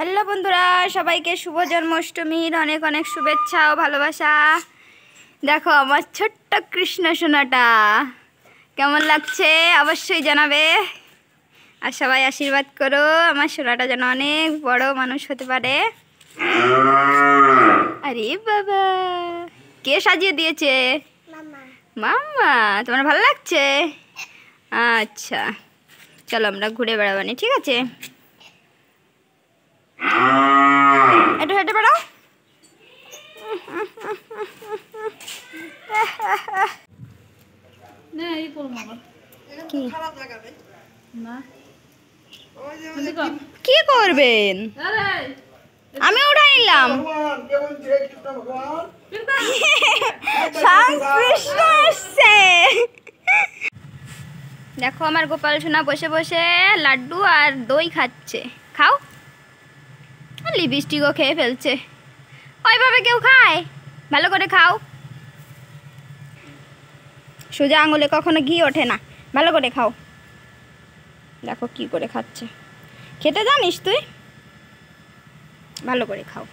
Hello বন্ধুরা, সবাইকে শুভ জন্মাষ্টমীর অনেক অনেক শুভেচ্ছা ও ভালোবাসা। দেখো আমার ছোট্ট কৃষ্ণ সোনাটা কেমন লাগছে অবশ্যই জানাবে। আর সবাই আশীর্বাদ করো আমার সোনাটা যেন অনেক বড় মানুষ হতে পারে। আরে বাবা, কে সাজিয়ে দিয়েছে? মাম্মা। তোমার ভালো লাগছে? আচ্ছা, চলো আমরা ঘুরে বেড়াবানি, ঠিক আছে? একটু হেঁটে বেড়াও। কি করবেন? আমি উঠাই নিলাম। দেখো আমার গোপাল সোনা বসে বসে লাড্ডু আর দই খাচ্ছে। খাও। লিপস্টিকও খেয়ে ফেলছে। ওইভাবে কেউ খায়? ভালো করে খাও। সোজা আঙুলে কখনো ঘি ওঠে না, ভালো করে খাও। দেখো কি করে খাচ্ছে। খেতে জানিস তুই? ভালো করে খাও।